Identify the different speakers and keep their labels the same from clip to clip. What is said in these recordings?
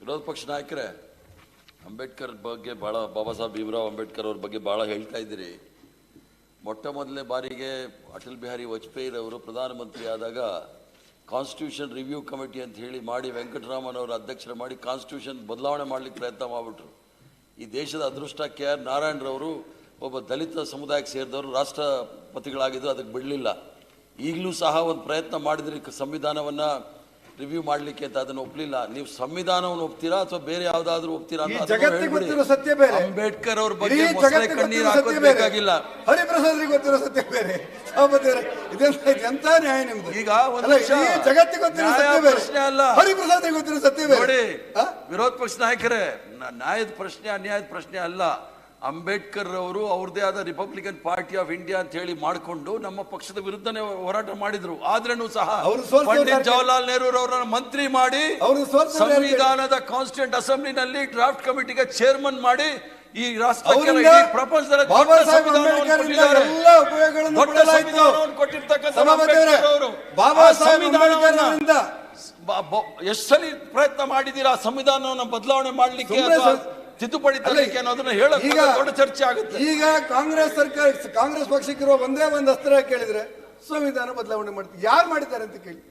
Speaker 1: ವಿರೋಧ ಪಕ್ಷ ನಾಯಕರೇ, ಅಂಬೇಡ್ಕರ್ ಬಗ್ಗೆ ಭಾಳ, ಬಾಬಾ ಸಾಹೇಬ್ ಭೀಮರಾವ್ ಅಂಬೇಡ್ಕರ್ ಅವ್ರ ಬಗ್ಗೆ ಭಾಳ ಹೇಳ್ತಾ ಇದ್ದೀರಿ. ಮೊಟ್ಟ ಮೊದಲನೇ ಬಾರಿಗೆ ಅಟಲ್ ಬಿಹಾರಿ ವಾಜಪೇಯಿ ಅವರು ಪ್ರಧಾನಮಂತ್ರಿ ಆದಾಗ ಕಾನ್ಸ್ಟಿಟ್ಯೂಷನ್ ರಿವ್ಯೂ ಕಮಿಟಿ ಅಂತ ಹೇಳಿ ಮಾಡಿ ವೆಂಕಟರಾಮನ್ ಅವರ ಅಧ್ಯಕ್ಷರು ಮಾಡಿ ಕಾನ್ಸ್ಟಿಟ್ಯೂಷನ್ ಬದಲಾವಣೆ ಮಾಡಲಿಕ್ಕೆ ಪ್ರಯತ್ನ ಮಾಡಿಬಿಟ್ರು. ಈ ದೇಶದ ಅದೃಷ್ಟ KR ನಾರಾಯಣರವರು ಒಬ್ಬ ದಲಿತ ಸಮುದಾಯಕ್ಕೆ ಸೇರಿದವರು ರಾಷ್ಟ್ರಪತಿಗಳಾಗಿದ್ದು ಅದಕ್ಕೆ ಬಿಡಲಿಲ್ಲ. ಈಗಲೂ ಸಹ ಒಂದು ಪ್ರಯತ್ನ ಮಾಡಿದ್ರಿ ಸಂವಿಧಾನವನ್ನು ರಿವ್ಯೂ ಮಾಡಲಿಕ್ಕೆ ಅಂತ, ಅದನ್ನು ಒಪ್ಪಲಿಲ್ಲ. ನೀವು ಸಂವಿಧಾನವನ್ನು ಒಪ್ತೀರಾ ಅಥವಾ ಬೇರೆ ಯಾವ್ದಾದ್ರು ಒಪ್ತೀರಾ ಅಂತ
Speaker 2: ಸತ್ಯ ಬೇರೆ.
Speaker 1: ಅಂಬೇಡ್ಕರ್ ಅವ್ರ ಬಗ್ಗೆ ಮೊಸಳೆ ಕಣ್ಣೀರು ಹಾಕೋಬೇಕಾಗಿಲ್ಲ.
Speaker 2: ಹರಿಪ್ರಸಾದ್ರಿಗೆ ಗೊತ್ತಿರೋ ಸತ್ಯ ಬೇರೆ. ಎಂತ ನ್ಯಾಯ ನಿಮ್ದು?
Speaker 1: ಈಗ
Speaker 2: ಜಗತ್ತಿಗೆ ಗೊತ್ತಿರೋ ಸತ್ಯ ಬೇರೆ, ಹರಿಪ್ರಸಾದ್ರಿಗೆ ಗೊತ್ತಿರೋ ಸತ್ಯ ಬೇರೆ.
Speaker 1: ನೋಡಿ, ವಿರೋಧ ಪಕ್ಷ ನಾಯಕರೇ, ನ್ಯಾಯದ ಪ್ರಶ್ನೆ ಅನ್ಯಾಯದ ಪ್ರಶ್ನೆ ಅಲ್ಲ. ಅಂಬೇಡ್ಕರ್ ಅವರು ಅವ್ರದೇ ಆದ ರಿಪಬ್ಲಿಕನ್ ಪಾರ್ಟಿ ಆಫ್ ಇಂಡಿಯಾ ಅಂತ ಹೇಳಿ ಮಾಡಿಕೊಂಡು ನಮ್ಮ ಪಕ್ಷದ ವಿರುದ್ಧನೇ ಹೋರಾಟ ಮಾಡಿದ್ರು. ಆದ್ರೂ ಸಹ ಪಂಡಿತ್ ಜವಾಹರ್ಲಾಲ್ ನೆಹರು ಅವರನ್ನ ಮಂತ್ರಿ ಮಾಡಿ ಸಂವಿಧಾನದ ಕಾನ್ಸ್ಟಿಟ್ಯೂಂಟ್ ಅಸೆಂಬ್ಲಿನಲ್ಲಿ ಡ್ರಾಫ್ಟ್ ಕಮಿಟಿಗೆ ಚೇರ್ಮನ್ ಮಾಡಿ ಈ ರಾಷ್ಟ್ರಕ್ಕೆ ಪ್ರಪಂಚದಲ್ಲಿ ಎಷ್ಟು ಸಲ ಪ್ರಯತ್ನ ಮಾಡಿದೀರಾ ಸಂವಿಧಾನವನ್ನು ಬದಲಾವಣೆ ಮಾಡ್ಲಿಕ್ಕೆ, ತಿದ್ದುಪಡಿ ತರಲಿಕ್ಕೆ ಅನ್ನೋದನ್ನ ಹೇಳೋಕೆ ದೊಡ್ಡ ಚರ್ಚೆ ಆಗುತ್ತೆ.
Speaker 2: ಈಗ ಕಾಂಗ್ರೆಸ್ ಸರ್ಕಾರ, ಕಾಂಗ್ರೆಸ್ ಪಕ್ಷಕ್ಕಿರುವ ಒಂದೇ ಒಂದು ಅಸ್ತ್ರ ಕೇಳಿದ್ರೆ ಸಂವಿಧಾನ ಬದಲಾವಣೆ ಮಾಡ್ತೀವಿ. ಯಾರು ಮಾಡಿದ್ದಾರೆ ಅಂತ ಕೇಳಿ,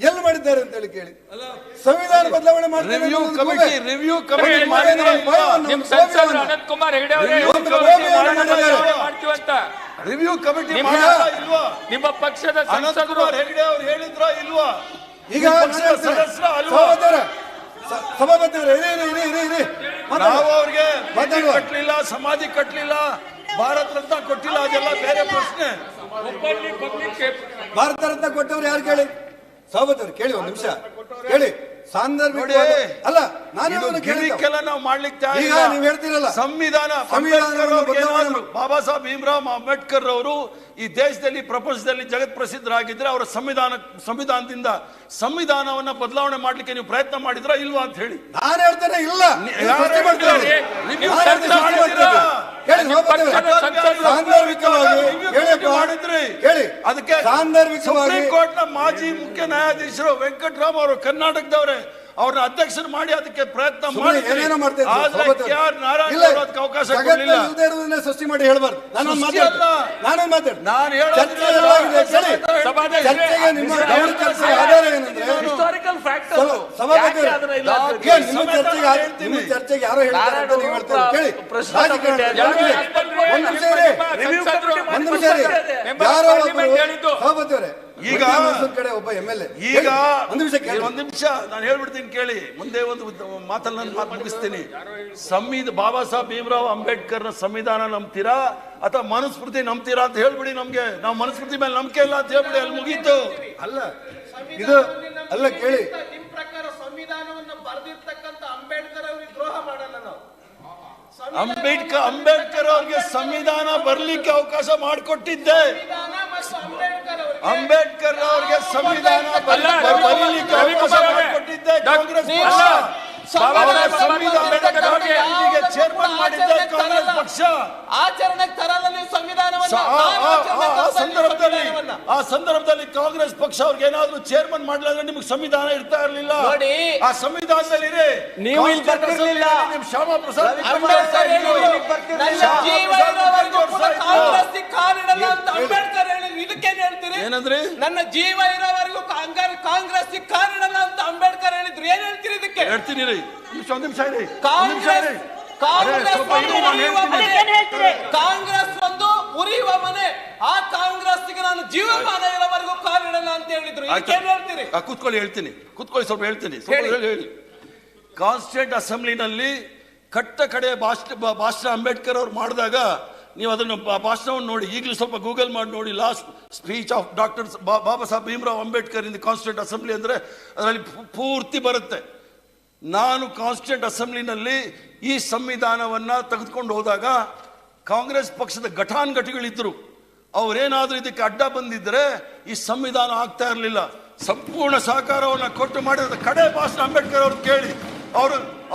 Speaker 2: ಎಲ್ಲಿ ಮಾಡಿದ್ದಾರೆ ಅಂತ ಹೇಳಿ ಕೇಳಿ. ಸಂವಿಧಾನ ಬದಲಾವಣೆ ಮಾಡ್ತಾರೆ.
Speaker 1: ರಿವ್ಯೂ ಕಮಿಟಿ ಮಾಡಿದ್ರೆ ರಿವ್ಯೂ ಕಮಿಟಿ
Speaker 3: ನಿಮ್ಮ ಪಕ್ಷದ ಸಂಸದರು
Speaker 1: ಹೆಗಡೆ ಅವರು ಹೇಳಿದ್ರ ಇಲ್ವಾ?
Speaker 2: ಈಗ ಸಭಾಪತಿಯವರೇ,
Speaker 1: ನಾವು ಅವ್ರಿಗೆ ಕಟ್ಟಲಿಲ್ಲ, ಸಮಾಧಿ ಕಟ್ಟಲಿಲ್ಲ, ಭಾರತ ರತ್ನ ಕೊಟ್ಟಿಲ್ಲ, ಅದೆಲ್ಲ ಬೇರೆ ಪ್ರಶ್ನೆ.
Speaker 2: ಭಾರತ ರತ್ನ ಕೊಟ್ಟವ್ರು ಯಾರು ಕೇಳಿ? ಸಭಾಪತಿಯವರು ಕೇಳಿ, ಒಂದು ನಿಮಿಷ ಕೇಳಿ. ಸಾಂದರ್ಭಿಕ ಅಲ್ಲ,
Speaker 1: ನಾವು ಮಾಡ್ಲಿಕ್ಕೆ
Speaker 2: ಈಗ ನೀವು ಹೇಳ್ತೀರಲ್ಲ
Speaker 1: ಸಂವಿಧಾನ. ಬಾಬಾ ಸಾಹೇಬ್ ಭೀಮರಾವ್ ಅಂಬೇಡ್ಕರ್ ಅವರು ಈ ದೇಶದಲ್ಲಿ ಪ್ರಪಂಚದಲ್ಲಿ ಜಗತ್ ಪ್ರಸಿದ್ಧರಾಗಿದ್ರೆ ಅವರ ಸಂವಿಧಾನದಿಂದ ಸಂವಿಧಾನವನ್ನ ಬದಲಾವಣೆ ಮಾಡ್ಲಿಕ್ಕೆ ನೀವು ಪ್ರಯತ್ನ ಮಾಡಿದ್ರ ಇಲ್ವಾ ಅಂತ ಹೇಳಿ
Speaker 2: ನಾನು ಹೇಳ್ತೇನೆ. ಇಲ್ಲ,
Speaker 1: ಅದಕ್ಕೆ ಸುಪ್ರೀಂ ಕೋರ್ಟ್ ನ ಮಾಜಿ ಮುಖ್ಯ ನ್ಯಾಯಾಧೀಶರು ವೆಂಕಟರಾಮ್ ಅವರು ಕರ್ನಾಟಕದವರೇ, ಅವ್ರನ್ನ ಅಧ್ಯಕ್ಷರು ಮಾಡಿ ಅದಕ್ಕೆ ಪ್ರಯತ್ನ ಮಾಡಿ ಅವಕಾಶ ಕೊಡಲಿಲ್ಲ.
Speaker 2: ಸೃಷ್ಟಿ ಮಾಡಿ ಹೇಳ್ಬಾರ್ದು. ನಾನು ಚರ್ಚೆಗೆ ಯಾರೋ ಹೇಳ್ತಾರೆ ಕೇಳಿ.
Speaker 1: ಈಗ
Speaker 2: ಕಡೆ ಒಬ್ಬ MLA
Speaker 1: ಈಗ ಒಂದ್ ನಿಮಿಷ ನಾನು ಹೇಳ್ಬಿಡ್ತೀನಿ ಕೇಳಿ. ಮುಂದೆ ಒಂದು ಮಾತಲ್ಲಿ ನಾನು ಮಾತು ಮುಗಿಸ್ತೀನಿ. ಬಾಬಾ ಸಾಹೇಬ್ ಭೀಮರಾವ್ ಅಂಬೇಡ್ಕರ್ ನ ಸಂವಿಧಾನ ನಂಬ್ತೀರಾ ಅಥವಾ ಮನುಸ್ಮೃತಿ ನಂಬ್ತೀರಾ ಅಂತ ಹೇಳ್ಬಿಡಿ. ನಮ್ಗೆ ನಾವು ಮನುಸ್ಮೃತಿ ಮೇಲೆ ನಂಬಿಕೆ ಇಲ್ಲ ಅಂತ ಹೇಳ್ಬಿಡಿ, ಅಲ್ಲಿ ಮುಗೀತು.
Speaker 2: ಅಲ್ಲ ಇದು ಅಲ್ಲ ಕೇಳಿ.
Speaker 4: ನಿಮ್ ಪ್ರಕಾರ ಸಂವಿಧಾನವನ್ನು ಬರೆದಿರ್ತಕ್ಕಂಥ ಅಂಬೇಡ್ಕರ್ ಅವರಿಗೆ ದ್ರೋಹ ಮಾಡಲ್ಲ ನಾವು.
Speaker 1: ಅಂಬೇಡ್ಕರ್ ಅವ್ರಿಗೆ ಸಂವಿಧಾನ ಬರ್ಲಿಕ್ಕೆ ಅವಕಾಶ ಮಾಡಿಕೊಟ್ಟಿದ್ದೆ. ಅಂಬೇಡ್ಕರ್ ಅವ್ರಿಗೆ ಸಂವಿಧಾನ ಬರಲಿಕ್ಕೆ ಅವಕಾಶ ಮಾಡಿಕೊಟ್ಟಿದ್ದೆ ಕಾಂಗ್ರೆಸ್ ಪಕ್ಷ. ಚೇರ್ಮನ್ ಮಾಡಿದ್ದೆ ಕಾಂಗ್ರೆಸ್ ಪಕ್ಷ.
Speaker 4: ಆಚರಣೆಗೆ ತರಲ್ಲ ನೀವು ಸಂವಿಧಾನವನ್ನು.
Speaker 1: ಆ ಸಂದರ್ಭದಲ್ಲಿ ಕಾಂಗ್ರೆಸ್ ಪಕ್ಷ ಅವ್ರಿಗೆ ಏನಾದ್ರು ಚೇರ್ಮನ್ ಮಾಡಲಿಲ್ಲ, ನಿಮ್ಗೆ ಸಂವಿಧಾನ ಇರ್ತಾ ಇರಲಿಲ್ಲ. ಆ ಸಂವಿಧಾನದಲ್ಲಿ
Speaker 4: ನೀವು ಬರ್ತಿರ್ಲಿಲ್ಲ.
Speaker 1: ಶ್ಯಾಮಾ ಪ್ರಸಾದ್
Speaker 4: ಅಂಬೇಡ್ಕರ್ ಹೇಳಿದ್ರು.
Speaker 1: ಏನಂದ್ರಿ?
Speaker 4: ನನ್ನ ಜೀವ ಇರೋವರೆಗೂ ಕಾಂಗ್ರೆಸ್ ಕಾರಣಲ್ಲ ಅಂತ ಅಂಬೇಡ್ಕರ್ ಹೇಳಿದ್ರು. ಏನ್ ಹೇಳ್ತೀರಿ ಇದಕ್ಕೆ?
Speaker 1: ಹೇಳ್ತೀನಿ ರೀ, ಒಂದ್ ನಿಮಿಷ ಇರಿ.
Speaker 4: ಕಾಂಗ್ರೆಸ್ ಒಂದು ಉರಿಯುವ ಮನೆ. ಆ ಕಾಂಗ್ರೆಸ್ಗೆ ನಾನು ಜೀವಮಾನ ಇರೋವರೆಗೂ ಕಾರಣಲ್ಲ ಅಂತ ಹೇಳಿದ್ರು. ಏನ್ ಹೇಳ್ತೀರಿ?
Speaker 1: ಕೂತ್ಕೊಳ್ಳಿ, ಹೇಳ್ತೀನಿ. ಕೂತ್ಕೊಳ್ಳಿ, ಸ್ವಲ್ಪ ಹೇಳ್ತೀನಿ. ಹೇಳಿ. ಕಾನ್ಸ್ಟಿಟ್ಯೂಂಟ್ ಅಸೆಂಬ್ಲಿನಲ್ಲಿ ಕಟ್ಟ ಕಡೆ ಭಾಷಣ ಅಂಬೇಡ್ಕರ್ ಅವ್ರು ಮಾಡಿದಾಗ ನೀವು ಅದನ್ನು ಭಾಷಣವನ್ನು ನೋಡಿ, ಈಗಲೂ ಸ್ವಲ್ಪ ಗೂಗಲ್ ಮಾಡಿ ನೋಡಿ. Last speech of doctor Baba Saheb Bhimrao Ambedkar in the constituent assembly ಅಂದರೆ ಅದರಲ್ಲಿ ಪೂರ್ತಿ ಬರುತ್ತೆ. ನಾನು ಕಾನ್ಸ್ಟಿಟ್ಯೂಂಟ್ ಅಸೆಂಬ್ಲಿನಲ್ಲಿ ಈ ಸಂವಿಧಾನವನ್ನು ತೆಗೆದುಕೊಂಡು ಹೋದಾಗ ಕಾಂಗ್ರೆಸ್ ಪಕ್ಷದ ಘಟಾನುಘಟಿಗಳಿದ್ದರು. ಅವರೇನಾದರೂ ಇದಕ್ಕೆ ಅಡ್ಡ ಬಂದಿದ್ದರೆ ಈ ಸಂವಿಧಾನ ಆಗ್ತಾ ಇರಲಿಲ್ಲ. ಸಂಪೂರ್ಣ ಸಹಕಾರವನ್ನು ಕೊಟ್ಟು ಮಾಡಿದ ಕಡೆ ಭಾಷಣ ಅಂಬೇಡ್ಕರ್ ಅವ್ರು ಕೇಳಿ.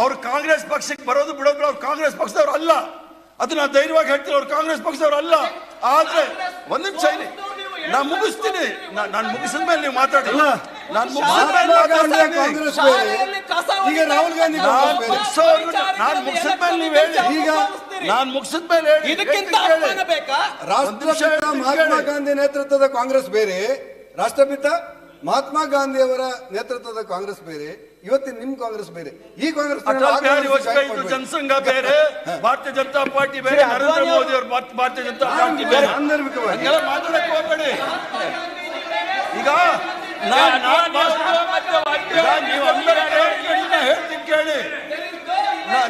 Speaker 1: ಅವರು ಕಾಂಗ್ರೆಸ್ ಪಕ್ಷಕ್ಕೆ ಬರೋದು ಬಿಡೋದು ಅವ್ರು ಕಾಂಗ್ರೆಸ್ ಪಕ್ಷದವ್ರು ಅಲ್ಲ. ಅದನ್ನ ಧೈರ್ಯವಾಗಿ ಹೇಳ್ತೀನಿ, ಅವ್ರು ಕಾಂಗ್ರೆಸ್ ಪಕ್ಷದವ್ರು ಅಲ್ಲ. ಆದ್ರೆ ಒಂದ್ ನಿಮಿಷ ಇಲ್ಲಿ ನಾನು ಮುಗಿಸ್ತೀನಿ. ನಾನು ಮುಗಿಸಿದ ಮೇಲೆ ನೀವು ಮಾತಾಡಿ. ನಾನು ಮುಗಿಸಿದ ಮೇಲೆ
Speaker 4: ಶಾಲೆಯಲ್ಲಿ ಕಸ
Speaker 2: ಈಗ ರಾಹುಲ್ ಗಾಂಧಿ
Speaker 1: ನಾನು ಮುಗಿಸಿದ ಮೇಲೆ ನೀವು ಹೇಳಿ.
Speaker 2: ಈಗ
Speaker 1: ನಾನು ಮುಗಿಸಿದ ಮೇಲೆ ಹೇಳಿ.
Speaker 4: ಇದಕ್ಕಿಂತ
Speaker 1: ಹೇಳ್ತೀನಿ ಕೇಳಿ.
Speaker 4: ಅಪಮಾನ ಬೇಕಾ?
Speaker 2: ರಾಷ್ಟ್ರಪಿತ ಮಹಾತ್ಮ ಗಾಂಧಿ ನೇತೃತ್ವದ ಕಾಂಗ್ರೆಸ್ ಬೇರೆ, ರಾಷ್ಟ್ರಪಿತ ಮಹಾತ್ಮ ಗಾಂಧಿ ಅವರ ನೇತೃತ್ವದ ಕಾಂಗ್ರೆಸ್ ಬೇರೆ, ಇವತ್ತಿನ ನಿಮ್ ಕಾಂಗ್ರೆಸ್ ಬೇರೆ. ಈ ಕಾಂಗ್ರೆಸ್
Speaker 1: ಅಟಲ್ ಬಿಹಾರಿ ವಾಜಪೇಯಿ ಇದು ಜನಸಂಘ ಬೇರೆ, ಭಾರತೀಯ ಜನತಾ ಪಾರ್ಟಿ ಬೇರೆ, ನರೇಂದ್ರ ಮೋದಿ ಅವರು ಭಾರತೀಯ ಜನತಾ ಪಾರ್ಟಿ ಬೇರೆ. ಹಂಗೆಲ್ಲ ಮಾತಾಡಕ್ಕೆ ಹೋಗ್ಬೇಡಿ. ಈಗ ನೀವು ಅಂಬೇಡ್ಕರ್ ಹೇಳ್ತೀನಿ ಕೇಳಿ.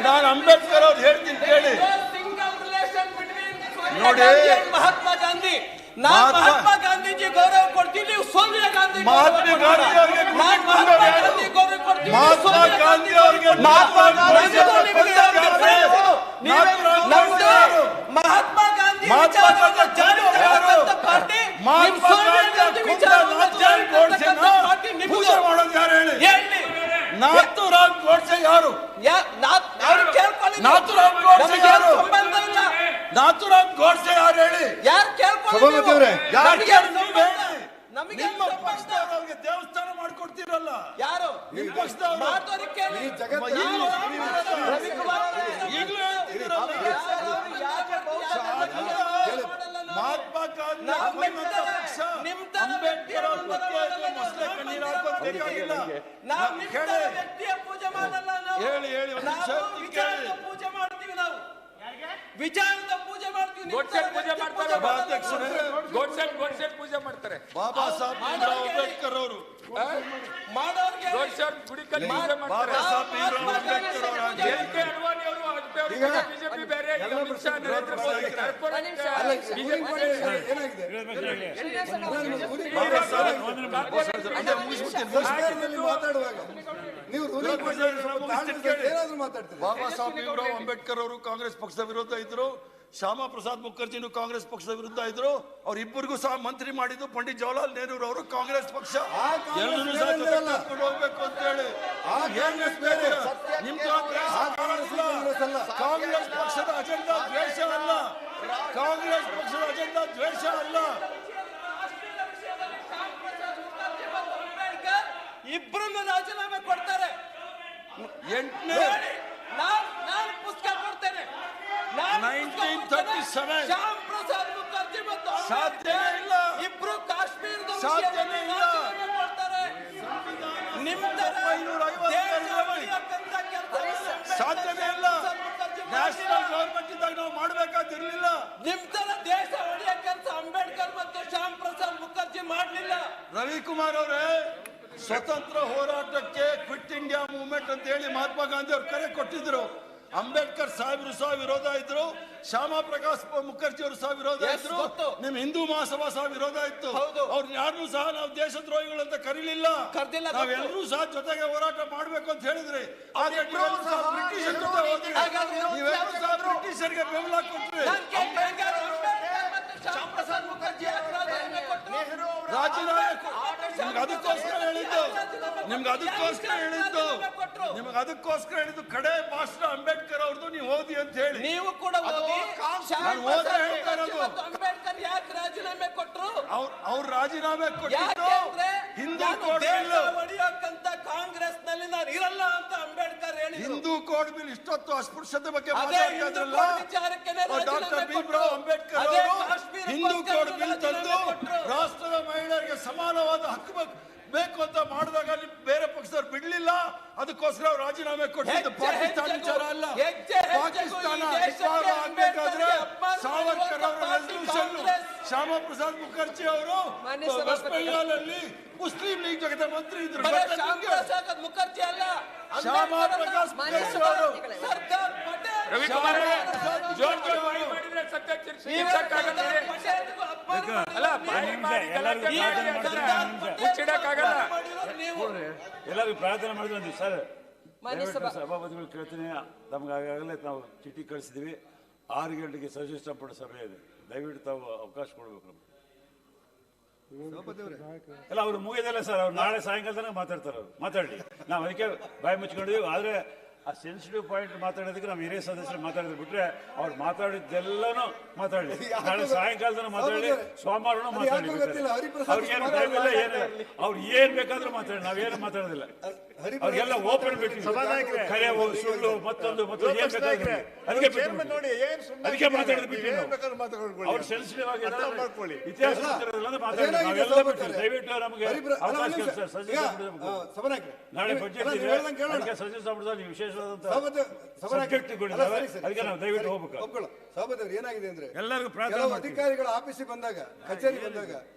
Speaker 1: ನಾನು ಅಂಬೇಡ್ಕರ್ ಅವ್ರು ಹೇಳ್ತೀನಿ ಕೇಳಿ. ನೋಡಿ,
Speaker 4: ಮಹಾತ್ಮ ಗಾಂಧಿ, ನಾನು ಮಹಾತ್ಮ ಗಾಂಧೀಜಿ ಗೌರವ ಕೊಡ್ತೀನಿ, ನೀವು ಸೋನಿಯಾ ಗಾಂಧಿ
Speaker 1: ಮಹಾತ್ಮ ಗಾಂಧಿ ಅವರಿಗೆ
Speaker 4: ಮಹಾತ್ಮ ಗಾಂಧಿ ಗೌರವ ಕೊಡ್ತೀನಿ,
Speaker 1: ಮಹಾತ್ಮ ಗಾಂಧಿ ಅವರಿಗೆ
Speaker 4: ಮಹಾತ್ಮ ಗಾಂಧಿ
Speaker 1: ಪೂಜೆ ಮಾಡೋದು ಯಾರು ಹೇಳಿ? ನಾಥುರಾಮ್ ಗೋಡ್ಸೆ ಯಾರು? ನಾಥುರಾಮ್ ಗೋಡ್ಸೆ ಯಾರು? ನಾಥುರಾಮ್ ಗೋಡ್ಸೆ ಯಾರು ಹೇಳಿ?
Speaker 2: ಸಭಾಪತಿ ಅವರೇ,
Speaker 1: ನಿಮ್ಮ ಪಕ್ಷದವರು ಅವ್ರಿಗೆ ದೇವಸ್ಥಾನ ಮಾಡ್ಕೊಡ್ತೀರಲ್ಲ,
Speaker 4: ಯಾರು
Speaker 1: ನಿಮ್ಮ ಪಕ್ಷದವರು
Speaker 2: ಈ ಜಗತ್ತು
Speaker 1: ಈಗಲೂ ಹೇಳ್ತಿದ್ದೀರಲ್ಲ. ಮಹಾತ್ಮ ಗಾಂಧಿ ಪಕ್ಷ ಅಂಬೇಡ್ಕರ್ ಅವ್ರ ಬಗ್ಗೆ ಮೊಸಳೆ ಕಣ್ಣೀರು ಹಾಕೋದು ಬೇಕಾಗಿಲ್ಲ. ಹೇಳಿ ಹೇಳಿ ಒಂದು ನಿಮಿಷ ಕೇಳಿ.
Speaker 4: ಪೂಜೆ ಮಾಡ್ತೀವಿ ನಾವು, ವಿಚಾರದ ಪೂಜೆ ಮಾಡ್ತೀವಿ.
Speaker 3: ಗೋಡ್ಸೆ ಪೂಜೆ ಮಾಡ್ತಾರೆ,
Speaker 1: ಸಭಾಧ್ಯಕ್ಷರೇ,
Speaker 3: ಗೋಡ್ಸೆ ಪೂಜೆ ಮಾಡ್ತಾರೆ.
Speaker 1: ಬಾಬಾ ಸಾಹೇಬ್ ಭೀಮ್ರಾವ್ ಅಂಬೇಡ್ಕರ್ ಅವರು
Speaker 4: ಮಾಡೋರ್ಗೆ
Speaker 3: ಗೋಡ್ಸೆ ಗುಡಿ ಕಲ್ಲಿ ಪೂಜೆ ಮಾಡ್ತಾರೆ.
Speaker 1: ಬಾಬಾ ಸಾಹೇಬ್ ಭೀಮ್ರಾವ್ ಅಂಬೇಡ್ಕರ್ ಅವರ
Speaker 3: ಕೆ ಅಡ್ವಾಣಿ ಅವರು ಬಿಜೆಪಿ ಬೇರೆ, ಈಗ ಅಮಿತ್ ಶಾ ನರೇಂದ್ರ ಮೋದಿ ಕಾರ್ಪೊರೇಟ್
Speaker 1: ಬಾಬಾ ಸಾಹೇಬ್
Speaker 2: ಸರ್ಕಾರದಲ್ಲಿ ಮಾತಾಡುವಾಗ ನೀವು ಏನಾದ್ರೂ ಮಾತಾಡ್ತೀರಿ.
Speaker 1: ಬಾಬಾ ಸಾಹೇಬ್ ಭೀಮ್ರಾವ್ ಅಂಬೇಡ್ಕರ್ ಅವರು ಕಾಂಗ್ರೆಸ್ ಪಕ್ಷದ ವಿರುದ್ಧ ಇದ್ರು, ಶ್ಯಾಮಾ ಪ್ರಸಾದ್ ಮುಖರ್ಜಿನು ಕಾಂಗ್ರೆಸ್ ಪಕ್ಷದ ವಿರುದ್ಧ ಇದ್ರು. ಅವ್ರಿಬ್ಬರಿಗೂ ಸಹ ಮಂತ್ರಿ ಮಾಡಿದ್ದು ಪಂಡಿತ್ ಜವಾಹರ್ಲಾಲ್ ನೆಹರು ಅವರು ಕಾಂಗ್ರೆಸ್ ಪಕ್ಷ. ಎಲ್ಲರೂ ಸಹ ಜೊತೆ ಕರ್ಕೊಂಡು ಹೋಗ್ಬೇಕು ಅಂತ ಹೇಳಿ. ನಿಮ್ ಕಾಂಗ್ರೆಸ್ ಪಕ್ಷದ ಅಜೆಂಡಾ ದ್ವೇಷ ಅಲ್ಲ, ಕಾಂಗ್ರೆಸ್ ಪಕ್ಷದ ಅಜೆಂಡಾ ದ್ವೇಷ ಅಲ್ಲ.
Speaker 4: ಇಬ್ಬರನ್ನು ರಾಜೀನಾಮೆ ಕೊಡ್ತಾರೆ.
Speaker 1: 8ನೇ
Speaker 4: ನಾನು ಪುಸ್ತಕ ಕೊಡ್ತೇನೆ.
Speaker 1: 1937
Speaker 4: ಶ್ಯಾಮ್ ಪ್ರಸಾದ್ ಮುಖರ್ಜಿ ಮತ್ತು
Speaker 1: ಸಾಧ್ಯನೇ ಇಲ್ಲ,
Speaker 4: ಇಬ್ರು ಕಾಶ್ಮೀರದ
Speaker 1: ಸಾಧ್ಯನೇ ಇಲ್ಲ.
Speaker 4: ಕೊಡ್ತಾರೆ.
Speaker 1: ಸಾಧ್ಯನೇ ಇಲ್ಲ. ನ್ಯಾಷನಲ್ ಗವರ್ಮೆಂಟ್ ಇದ್ದಾಗ ನಾವು ಮಾಡಬೇಕಾದಿರ್ಲಿಲ್ಲ.
Speaker 4: ನಿಮ್ ತರ ದೇಶ ಒಡೆಯ ಕೆಲಸ ಅಂಬೇಡ್ಕರ್ ಮತ್ತು ಶ್ಯಾಮ್ ಪ್ರಸಾದ್ ಮುಖರ್ಜಿ ಮಾಡ್ಲಿಲ್ಲ.
Speaker 1: ರವಿಕುಮಾರ್ ಅವರೇ, ಸ್ವತಂತ್ರ ಹೋರಾಟಕ್ಕೆ ಕ್ವಿಟ್ ಇಂಡಿಯಾ ಮೂವ್ಮೆಂಟ್ ಅಂತ ಹೇಳಿ ಮಹಾತ್ಮ ಗಾಂಧಿ ಅವರು ಕರೆ ಕೊಟ್ಟಿದ್ರು. ಅಂಬೇಡ್ಕರ್ ಸಾಹೇಬರು ಸಹ ವಿರೋಧ ಇದ್ರು, ಶ್ಯಾಮಾ ಪ್ರಕಾಶ್ ಮುಖರ್ಜಿ ಅವರು ಸಹ ವಿರೋಧ ಇದ್ರು, ನಿಮ್ ಹಿಂದೂ ಮಹಾಸಭಾ ಸಹ ವಿರೋಧ ಇತ್ತು. ಅವ್ರು ಯಾರನ್ನೂ ಸಹ ನಾವು ದೇಶದ್ರೋಹಿಗಳು ಅಂತ ಕರೀಲಿಲ್ಲ. ನಾವೆಲ್ಲರೂ ಸಹ ಜೊತೆಗೆ ಹೋರಾಟ ಮಾಡ್ಬೇಕು ಅಂತ ಹೇಳಿದ್ರಿ. ಆದ್ರೆ ನೀವೆಲ್ಲರೂ ಸಹ ಬ್ರಿಟಿಷರ ಜೊತೆ ಹೋದ್ರಿ, ನೀವೆಲ್ಲರೂ ಸಹ ಬ್ರಿಟಿಷರಿಗೆ ಬೆಂಬಲ ಕೊಟ್ರಿ. ರಾಜೀನಾಮೆ ನಿಮ್ಗೆ ಅದಕ್ಕೋಸ್ಕರ ಹೇಳಿದ್ದು ಕಡೆ ಭಾಷಣ ಅಂಬೇಡ್ಕರ್ ಅವ್ರದ್ದು ನೀವು ಓದಿ ಅಂತ ಹೇಳಿ.
Speaker 4: ನೀವು ಕೂಡ ಓದಿ. ಅಂಬೇಡ್ಕರ್ ಯಾಕೆ ರಾಜೀನಾಮೆ ಕೊಟ್ರು?
Speaker 1: ಅವ್ರು ರಾಜೀನಾಮೆ ಕೊಟ್ಟಿದ್ದು ಹಿಂದೂ ಕೋಡ್ ಬಿಲ್
Speaker 4: ಹೊಡೆಯಕ್ಕಂತ ಕಾಂಗ್ರೆಸ್ ನಲ್ಲಿ ನಾನು ಇರಲ್ಲ ಅಂತ ಅಂಬೇಡ್ಕರ್ ಹೇಳಿದ್ರು.
Speaker 1: ಹಿಂದೂ ಕೋಡ್ ಬಿಲ್ ಇಷ್ಟೊತ್ತು ಅಸ್ಪೃಶ್ಯತೆ ಬಗ್ಗೆ
Speaker 4: ಅದೇ
Speaker 1: ಮಾತಾಡ್ತಿದ್ರಲ್ಲ, ಡಾಕ್ಟರ್ ಭೀಮ್ರಾವ್ ಅಂಬೇಡ್ಕರ್ ಅವರು ಹಿಂದೂ ಕೋಡ್ ಬಿಲ್ ತಂದು ರಾಷ್ಟ್ರದ ಮಹಿಳೆಯರಿಗೆ ಸಮಾನವಾದ ಹಕ್ಕು ಬೇಕು ಅಂತ ಮಾಡಿದಾಗ ಬೇರೆ ಪಕ್ಷದವ್ರು ಬಿಡ್ಲಿಲ್ಲ. ಅದಕ್ಕೋಸ್ಕರ ಅವ್ರು ರಾಜೀನಾಮೆ ಕೊಟ್ಟಿದ್ದು. ಪಾಕಿಸ್ತಾನ ವಿಚಾರ ಅಲ್ಲ. ಪಾಕಿಸ್ತಾನ ಆಗ್ಬೇಕಾದ್ರೆ ಸಾವರ್ಕರ್ ಅವರ ರೆಸಲ್ಯೂಷನ್, ಶ್ಯಾಮಾ ಪ್ರಸಾದ್ ಮುಖರ್ಜಿ ಅವರು ವೆಸ್ಟ್ ಬೆಂಗಾಲ್ ಅಲ್ಲಿ ಮುಸ್ಲಿಂ ಲೀಗ್ ಜಗದ ಮಂತ್ರಿ ಇದ್ರು.
Speaker 4: ಮುಖರ್ಜಿ ಅಲ್ಲ,
Speaker 1: ಶ್ಯಾಮಾ ಪ್ರಕಾಶ್ ಮುಖರ್ಜಿ ಅವರು,
Speaker 4: ಸರ್ದಾರ್ ಪಟೇಲ್.
Speaker 3: ರವಿಕುಮಾರ್ ಮಾಡಿದ್ರೆ ಸತ್ಯ ಅಲ್ಲ, ಮುಚ್ಚಿಡಕ್ಕಾಗಲ್ಲ.
Speaker 5: ಎಲ್ಲರಿಗೂ ಪ್ರಾರ್ಥನೆ ಮಾಡಿದ್ರು ಸರ್. ಸಭಾಪತಿಗಳು ಕೇಳ್ತೀನಿ, ನಮ್ಗೆ ಆಗಾಗಲೇ ನಾವು ಚಿಠಿ ಕಳಿಸಿದ್ವಿ. 6 ಗಂಟೆಗೆ ಸಚಿವ ಸಭೆ ಇದೆ, ದಯವಿಟ್ಟು ತಾವು ಅವಕಾಶ ಕೊಡ್ಬೇಕು ನಮ್ಗೆ. ಎಲ್ಲ ಅವ್ರು ಮುಗಿದಲ್ಲ ಸರ್, ಅವ್ರು ನಾಳೆ ಸಾಯಂಕಾಲ ತನಕ ಮಾತಾಡ್ತಾರೆ. ಅವ್ರು ಮಾತಾಡಿ, ನಾವು ಅದಕ್ಕೆ ಬಾಯಿ ಮುಚ್ಕೊಂಡಿದ್ದೀವಿ. ಆದರೆ ಆ ಸೆನ್ಸಿಟಿವ್ ಪಾಯಿಂಟ್ ಮಾತಾಡೋದಕ್ಕೆ ನಾವು ಹಿರಿಯ ಸದಸ್ಯರು ಮಾತಾಡಿದ್ರು ಬಿಟ್ರೆ ಅವ್ರು ಮಾತಾಡಿದ್ದೆಲ್ಲನೂ ಮಾತಾಡಲಿ. ನಾಳೆ ಸಾಯಂಕಾಲ ತನಕ ಮಾತಾಡಿ, ಸೋಮವಾರನೂ ಮಾತಾಡಿ. ಅವ್ರಿಗೇನು ಟೈಮ್ ಇಲ್ಲ, ಏನಿಲ್ಲ. ಅವ್ರು ಏನ್ ಬೇಕಾದ್ರೂ ಮಾತಾಡಿ, ನಾವೇನು ಮಾತಾಡೋದಿಲ್ಲ. ಅವ್ರಿಗೆಲ್ಲ ಓಪನ್ ಬಿಟ್ಟು ಕರೆ ಸುಳ್ಳು ಮತ್ತೊಂದು ಏನ್ ಬೇಕಾದ್ರೆ ಅದಕ್ಕೆ ಅದಕ್ಕೆ ಮಾತಾಡೋದು ಬಿಟ್ಟು ಅವ್ರು ಸೆನ್ಸಿಟಿವ್ ಆಗಿ ಇತಿಹಾಸ ನಾವೆಲ್ಲ ಬಿಟ್ಟು ದಯವಿಟ್ಟು ನಮಗೆ ಅವಕಾಶ ನಾಳೆ ಬಜೆಟ್ ಇದೆ ಅದಕ್ಕೆ ಸಚಿವ ಸಂಪುಟದಲ್ಲಿ ವಿಶೇಷವಾದಂತಹ ಸಬ್ಜೆಕ್ಟ್ಗಳಿದ್ದಾವೆ ಅದಕ್ಕೆ ನಾವು ದಯವಿಟ್ಟು ಹೋಗ್ಬೇಕು.
Speaker 2: ಸಭಾಪತಿ ಏನಾಗಿದೆ ಅಂದ್ರೆ
Speaker 5: ಎಲ್ಲರಿಗೂ
Speaker 2: ಕೆಲವು ಅಧಿಕಾರಿಗಳು ಆಫೀಸಿಗೆ ಬಂದಾಗ ಕಚೇರಿ ಬಂದಾಗ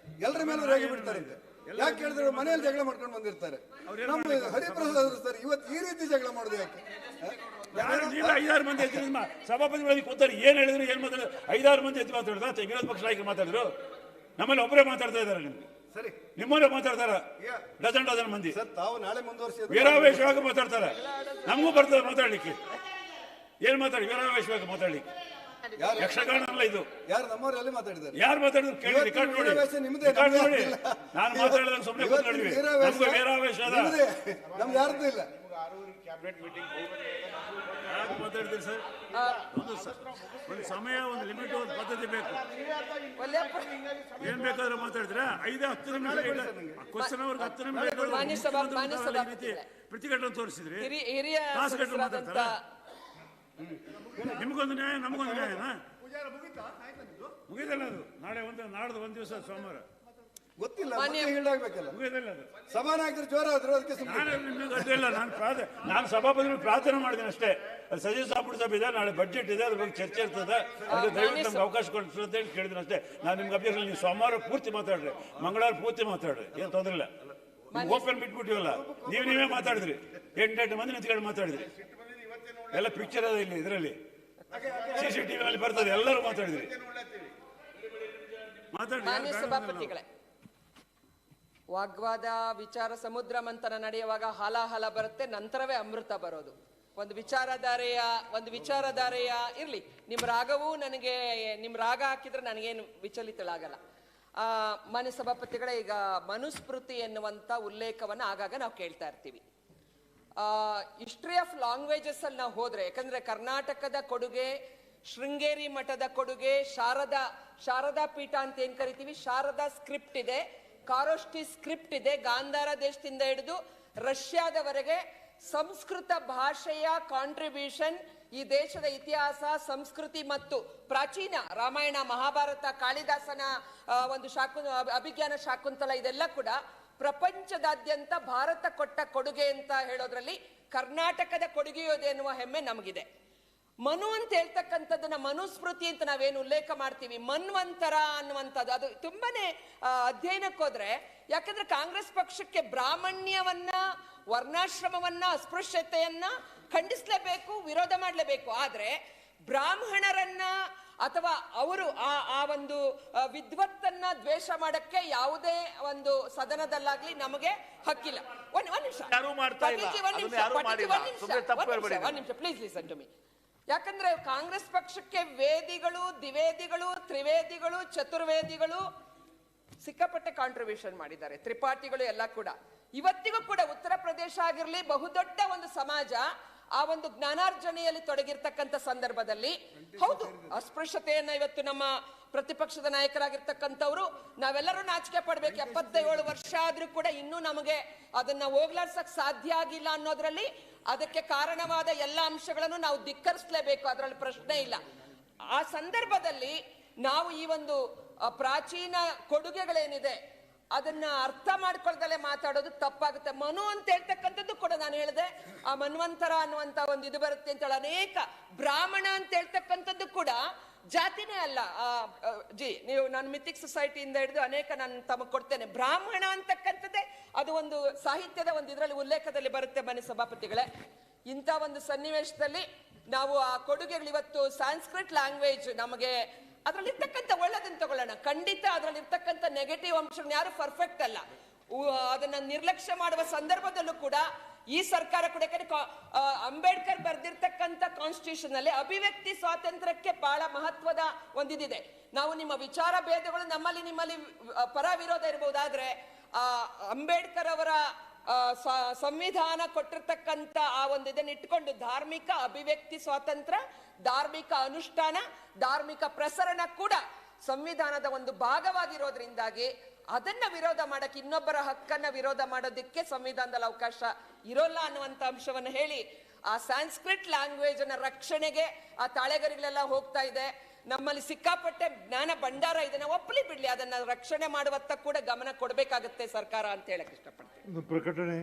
Speaker 2: ಎಲ್ಲರ ಮೇಲೆ ರೇಗಿ ಬಿಡ್ತಾರಂತೆ. ಯಾಕೆ ಹೇಳಿದ್ರೆ ಮನೆಯಲ್ಲಿ ಜಗಳ ಮಾಡ್ಕೊಂಡು ಬಂದಿರ್ತಾರೆ. ನಮ್ಮ ಹರಿಪ್ರಸಾದ್ ಸರ್ ಇವತ್ತು ಈ ರೀತಿ ಜಗಳ ಮಾಡೋದು ಯಾಕೆ?
Speaker 5: 5-6 ಮಂದಿ ಎದ್ದು ಸಭಾಪತಿಗಳಿಗೆ ಕೂತಾರೆ, ಏನ್ ಹೇಳಿದ್ರು ಏನ್ ಮಾತಾಡಿದ್ರು 5-6 ಮಂದಿ ಎದ್ದು ಮಾತಾಡಿದ್ರು. ವಿರೋಧ ಪಕ್ಷ ನಾಯಕರು ಮಾತಾಡಿದ್ರು, ನಮ್ಮಲ್ಲಿ ಒಬ್ಬರೇ ಮಾತಾಡ್ತಾ ಇದ್ದಾರೆ. ನಿಮ್ಗೆ
Speaker 2: ಸರಿ
Speaker 5: ನಿಮ್ಮವರೇ ಮಾತಾಡ್ತಾರ ಡಜನ್ ಮಂದಿ.
Speaker 2: ಸರ್ ತಾವು ನಾಳೆ ಮುಂದುವರಿಸಿ
Speaker 5: ವೀರಾವೇಶವಾಗಿ ಮಾತಾಡ್ತಾರೆ. ನಮಗೂ ಬರ್ತದೆ ಮಾತಾಡ್ಲಿಕ್ಕೆ. ಏನ್ ಮಾತಾಡಿ ವೀರಾವೇಶವಾಗಿ ಮಾತಾಡ್ಲಿಕ್ಕೆ ಯಕ್ಷಗಾನ ಅಲ್ಲ ಇದು.
Speaker 2: ಯಾರು ನಮ್ಮವರೆಲ್ಲ ಮಾತಾಡಿದ್ದಾರೆ?
Speaker 5: ಯಾರು ಮಾತಾಡಿದ್ರು ಕೇಳಿ, ರಿಕಾರ್ಡ್ ನೋಡಿ. ನಾನು ಮಾತಾಡಿದಾಗ ಸುಮ್ಮನೆ ಕೂತ್ಕೊಂಡಿವಿ. ನಮ್ಗೆ ವೀರಾವೇಶ ಅದ.
Speaker 2: ನಮ್ಗೆ ಯಾರ್ದು ಇಲ್ಲ.
Speaker 5: ಯಾಕೆ ಮಾತಾಡ್ತೀರಿ ಸರ್? ಒಂದು ಸಮಯ, ಒಂದು ಲಿಮಿಟ್, ಒಂದು ಪದ್ಧತಿ ಬೇಕು. ಏನ್ ಬೇಕಾದ್ರೆ ಮಾತಾಡಿದ್ರೆ 5-10 ನಿಮಿಷ ಕ್ವಶನ್ ಅವ್ರಿಗೆ 10 ನಿಮಿಷ ಪ್ರತಿಭಟನೆ ತೋರಿಸಿದ್ರಿ. ತಾಸುಗಟ್ಟಲೆ ಮಾತಾಡ್ತಾರ. ನಿಮ್ಗೊಂದು ನ್ಯಾಯ, ನಮಗೊಂದು ನ್ಯಾಯನಾ? ಮುಗಿದಲ್ಲ ಅದು. ನಾಡ್ದು ಒಂದ್ ದಿವಸ ಸೋಮವಾರ
Speaker 2: ಗೊತ್ತಿಲ್ಲ, ಮುಗಿದಲ್ಲ
Speaker 5: ಅದು.
Speaker 2: ಸಭಾನಾಯಕರು ಜೋರ ಆದ್ರು ಅದಕ್ಕೆ
Speaker 5: ನಾನು ಸಭಾಪತಿ ಪ್ರಾರ್ಥನೆ ಮಾಡಿದ್ದೀನಿ ಅಷ್ಟೇ. ಅದು ಸಚಿವ ಸಂಪುಟ ಸಭೆ ಇದೆ, ನಾಳೆ ಬಜೆಟ್ ಇದೆ, ಅದ್ರ ಬಗ್ಗೆ ಚರ್ಚೆ ಇರ್ತದೆ. ಅದು ದಯವಿಟ್ಟು ನಮ್ಗೆ ಅವಕಾಶ ಕೊಡ್ತೀವಿ ಅಂತ ಹೇಳಿ ಕೇಳಿದ್ದೀನಿ ಅಷ್ಟೇ. ನಾನು ನಿಮ್ಗೆ ಅಭ್ಯರ್ಥಿ ನೀವು ಸೋಮವಾರ ಪೂರ್ತಿ ಮಾತಾಡ್ರಿ, ಮಂಗಳವಾರ ಪೂರ್ತಿ ಮಾತಾಡ್ರಿ, ಏನ್ ತೊಂದ್ರೆ ಇಲ್ಲ. ಓಪನ್ ಬಿಟ್ಬಿಟ್ಟಿವಲ್ಲ, ನೀವೇ ಮಾತಾಡಿದ್ರಿ. 8 ಮಂದಿ ನಿಂತ್ಕೊಂಡು ಮಾತಾಡಿದ್ರಿ. ಎಲ್ಲ ಪಿಕ್ಚರ್ ಅದ ಇಲ್ಲಿ, ಇದರಲ್ಲಿ CCTV ನಲ್ಲಿ ಬರ್ತದೆ. ಎಲ್ಲರೂ ಮಾತಾಡಿದ್ರಿ.
Speaker 4: ಮಾನ್ಯ ಸಭಾಪತಿಗಳೇ, ವಾಗ್ವಾದ ವಿಚಾರ ಸಮುದ್ರ ಮಂಥನ ನಡೆಯುವಾಗ ಹಾಲಾಹಲ ಬರುತ್ತೆ, ನಂತರವೇ ಅಮೃತ ಬರೋದು. ಒಂದು ವಿಚಾರಧಾರೆಯ ಇರ್ಲಿ. ನಿಮ್ಮ ರಾಗವೂ ನನಗೆ, ನಿಮ್ಮ ರಾಗ ಹಾಕಿದ್ರೆ ನನಗೇನು ವಿಚಲಿತಳಾಗಲ್ಲ. ಮಾನ್ಯ ಸಭಾಪತಿಗಳೇ, ಈಗ ಮನುಸ್ಮೃತಿ ಎನ್ನುವಂತ ಉಲ್ಲೇಖವನ್ನು ಆಗಾಗ ನಾವು ಕೇಳ್ತಾ ಇರ್ತೀವಿ. ಹಿಸ್ಟ್ರಿ ಆಫ್ ಲ್ಯಾಂಗ್ವೇಜಸ್ ಅಲ್ಲಿ ನಾವು ಹೋದ್ರೆ, ಯಾಕಂದ್ರೆ ಕರ್ನಾಟಕದ ಕೊಡುಗೆ, ಶೃಂಗೇರಿ ಮಠದ ಕೊಡುಗೆ, ಶಾರದಾ ಪೀಠ ಅಂತ ಏನ್ ಕರಿತೀವಿ, ಶಾರದಾ ಸ್ಕ್ರಿಪ್ಟ್ ಇದೆ, ಕಾರೋಷ್ಟಿ ಸ್ಕ್ರಿಪ್ಟ್ ಇದೆ, ಗಾಂಧಾರ ದೇಶದಿಂದ ಹಿಡಿದು ರಷ್ಯಾದವರೆಗೆ ಸಂಸ್ಕೃತ ಭಾಷೆಯ ಕಾಂಟ್ರಿಬ್ಯೂಷನ್ ಈ ದೇಶದ ಇತಿಹಾಸ, ಸಂಸ್ಕೃತಿ ಮತ್ತು ಪ್ರಾಚೀನ ರಾಮಾಯಣ, ಮಹಾಭಾರತ, ಕಾಳಿದಾಸನ ಒಂದು ಅಭಿಜ್ಞಾನ ಶಾಕುಂತಲ, ಇದೆಲ್ಲ ಕೂಡ ಪ್ರಪಂಚದಾದ್ಯಂತ ಭಾರತ ಕೊಟ್ಟ ಕೊಡುಗೆ ಅಂತ ಹೇಳೋದ್ರಲ್ಲಿ ಕರ್ನಾಟಕದ ಕೊಡುಗೆಯೋದೆ ಎನ್ನುವ ಹೆಮ್ಮೆ ನಮಗಿದೆ. ಮನು ಅಂತ ಹೇಳ್ತಕ್ಕಂಥದ್ದನ್ನ ಮನುಸ್ಮೃತಿ ಅಂತ ನಾವೇನು ಉಲ್ಲೇಖ ಮಾಡ್ತೀವಿ, ಮನ್ವಂತರ ಅನ್ನುವಂಥದ್ದು, ಅದು ತುಂಬಾನೇ ಅಧ್ಯಯನಕ್ಕೆ ಹೋದ್ರೆ, ಯಾಕಂದ್ರೆ ಕಾಂಗ್ರೆಸ್ ಪಕ್ಷಕ್ಕೆ ಬ್ರಾಹ್ಮಣ್ಯವನ್ನ, ವರ್ಣಾಶ್ರಮವನ್ನ, ಅಸ್ಪೃಶ್ಯತೆಯನ್ನ ಖಂಡಿಸ್ಲೇಬೇಕು, ವಿರೋಧ ಮಾಡ್ಲೇಬೇಕು. ಆದ್ರೆ ಬ್ರಾಹ್ಮಣರನ್ನ ಅಥವಾ ಅವರು ಆ ಒಂದು ವಿದ್ವತ್ತನ್ನ ದ್ವೇಷ ಮಾಡಕ್ಕೆ ಯಾವುದೇ ಒಂದು ಸದನದಲ್ಲಾಗ್ಲಿ ನಮಗೆ ಹಕ್ಕಿಲ್ಲ. ಒಂದ್ ನಿಮಿಷ ಪ್ಲೀಸ್ ಲಿಸನ್ ಟು ಮೀ. ಯಾಕಂದ್ರೆ ಕಾಂಗ್ರೆಸ್ ಪಕ್ಷಕ್ಕೆ ವೇದಿಗಳು, ದ್ವಿವೇದಿಗಳು, ತ್ರಿವೇದಿಗಳು, ಚತುರ್ವೇದಿಗಳು ಸಿಕ್ಕಾಪಟ್ಟೆ ಕಾಂಟ್ರಿಬ್ಯೂಷನ್ ಮಾಡಿದ್ದಾರೆ, ತ್ರಿಪಾಠಿಗಳು ಎಲ್ಲ ಕೂಡ. ಇವತ್ತಿಗೂ ಕೂಡ ಉತ್ತರ ಪ್ರದೇಶ ಆಗಿರ್ಲಿ, ಬಹುದೊಡ್ಡ ಒಂದು ಸಮಾಜ ಆ ಒಂದು ಜ್ಞಾನಾರ್ಜನೆಯಲ್ಲಿ ತೊಡಗಿರ್ತಕ್ಕಂಥ ಸಂದರ್ಭದಲ್ಲಿ, ಹೌದು, ಅಸ್ಪೃಶ್ಯತೆಯನ್ನ ಇವತ್ತು ನಮ್ಮ ಪ್ರತಿಪಕ್ಷದ ನಾಯಕರಾಗಿರ್ತಕ್ಕಂಥವ್ರು ನಾವೆಲ್ಲರೂ ನಾಚಿಕೆ ಪಡ್ಬೇಕು. 77 ವರ್ಷ ಆದ್ರೂ ಕೂಡ ಇನ್ನೂ ನಮಗೆ ಅದನ್ನ ಹೋಗ್ಲಾಡ್ಸಕ್ ಸಾಧ್ಯ ಆಗಿಲ್ಲ ಅನ್ನೋದ್ರಲ್ಲಿ ಅದಕ್ಕೆ ಕಾರಣವಾದ ಎಲ್ಲ ಅಂಶಗಳನ್ನು ನಾವು ಧಿಕ್ಕರಿಸಲೇಬೇಕು, ಅದರಲ್ಲಿ ಪ್ರಶ್ನೆ ಇಲ್ಲ. ಆ ಸಂದರ್ಭದಲ್ಲಿ ನಾವು ಈ ಒಂದು ಪ್ರಾಚೀನ ಕೊಡುಗೆಗಳೇನಿದೆ ಅದನ್ನ ಅರ್ಥ ಮಾಡ್ಕೊಳ್ದಲೆ ಮಾತಾಡೋದು ತಪ್ಪಾಗುತ್ತೆ. ಮನು ಅಂತ ಹೇಳ್ತಕ್ಕಂಥದ್ದು ಕೂಡ ನಾನು ಹೇಳಿದೆ, ಆ ಮನ್ವಂತರ ಅನ್ನುವಂತ ಒಂದು ಇದು ಬರುತ್ತೆ ಅಂತ ಹೇಳಿ. ಅನೇಕ ಬ್ರಾಹ್ಮಣ ಅಂತ ಹೇಳ್ತಕ್ಕಂಥದ್ದು ಕೂಡ ಜಾತಿನೇ ಅಲ್ಲ. ನೀವು ನಾನು ಮಿಥಿಕ್ ಸೊಸೈಟಿಯಿಂದ ಹಿಡಿದು ಅನೇಕ ನಾನು ತಮಗೆ ಕೊಡ್ತೇನೆ. ಬ್ರಾಹ್ಮಣ ಅಂತಕ್ಕಂಥದ್ದೇ ಅದು ಒಂದು ಸಾಹಿತ್ಯದ ಒಂದು ಇದರಲ್ಲಿ ಉಲ್ಲೇಖದಲ್ಲಿ ಬರುತ್ತೆ. ಮನೆ ಸಭಾಪತಿಗಳೇ, ಇಂಥ ಒಂದು ಸನ್ನಿವೇಶದಲ್ಲಿ ನಾವು ಆ ಕೊಡುಗೆಗಳು, ಇವತ್ತು ಸಾಂಸ್ಕ್ರಿಟ್ ಲ್ಯಾಂಗ್ವೇಜ್ ನಮಗೆ ಅದ್ರಲ್ಲಿರ್ತಕ್ಕಂಥ ಒಳ್ಳೆದನ್ನು ತಗೊಳ್ಳೋಣ. ಖಂಡಿತ ಅದ್ರಲ್ಲಿರ್ತಕ್ಕಂಥ ನೆಗೆಟಿವ್ ಅಂಶಗಳನ್ನ ಯಾರು ಪರ್ಫೆಕ್ಟ್ ಅಲ್ಲ, ಅದನ್ನ ನಿರ್ಲಕ್ಷ್ಯ ಮಾಡುವ ಸಂದರ್ಭದಲ್ಲೂ ಕೂಡ ಈ ಸರ್ಕಾರ ಕೂಡ, ಅಂಬೇಡ್ಕರ್ ಬರೆದಿರ್ತಕ್ಕಂಥ ಕಾನ್ಸ್ಟಿಟ್ಯೂಷನ್ ಅಲ್ಲಿ ಅಭಿವ್ಯಕ್ತಿ ಸ್ವಾತಂತ್ರ್ಯಕ್ಕೆ ಬಹಳ ಮಹತ್ವದ ಒಂದಿದೆ. ನಾವು ನಿಮ್ಮ ವಿಚಾರ ಭೇದಗಳು ನಮ್ಮಲ್ಲಿ ನಿಮ್ಮಲ್ಲಿ ಪರ ವಿರೋಧ ಇರಬಹುದಾದ್ರೆ, ಅಂಬೇಡ್ಕರ್ ಅವರ ಸಂವಿಧಾನ ಕೊಟ್ಟಿರ್ತಕ್ಕಂಥ ಆ ಒಂದು ಇದನ್ನ ಇಟ್ಕೊಂಡು ಧಾರ್ಮಿಕ ಅಭಿವ್ಯಕ್ತಿ ಸ್ವಾತಂತ್ರ್ಯ, ಧಾರ್ಮಿಕ ಅನುಷ್ಠಾನ, ಧಾರ್ಮಿಕ ಪ್ರಸರಣ ಕೂಡ ಸಂವಿಧಾನದ ಒಂದು ಭಾಗವಾಗಿರೋದ್ರಿಂದಾಗಿ ಅದನ್ನ ವಿರೋಧ ಮಾಡಕ್ಕೆ, ಇನ್ನೊಬ್ಬರ ಹಕ್ಕನ್ನ ವಿರೋಧ ಮಾಡೋದಕ್ಕೆ ಸಂವಿಧಾನದಲ್ಲಿ ಅವಕಾಶ ಇರೋಲ್ಲ ಅನ್ನುವಂತ ಅಂಶವನ್ನ ಹೇಳಿ, ಆ ಸಾಂಸ್ಕ್ರಿಟ್ ಲ್ಯಾಂಗ್ವೇಜ್ ಅನ್ನ ರಕ್ಷಣೆಗೆ ಆ ತಾಳೆಗರಿಗಳೆಲ್ಲ ಹೋಗ್ತಾ ಇದೆ. ನಮ್ಮಲ್ಲಿ ಸಿಕ್ಕಾಪಟ್ಟೆ ಜ್ಞಾನ ಭಂಡಾರ ಇದೆ, ನಾವು ಒಪ್ಪಲಿ ಬಿಡ್ಲಿ, ಅದನ್ನ ರಕ್ಷಣೆ ಮಾಡುವತ್ತ ಕೂಡ ಗಮನ ಕೊಡಬೇಕಾಗತ್ತೆ ಸರ್ಕಾರ ಅಂತ ಹೇಳಕ್ ಇಷ್ಟಪಡ್ತೀನಿ.
Speaker 6: ಪ್ರಕಟಣೆ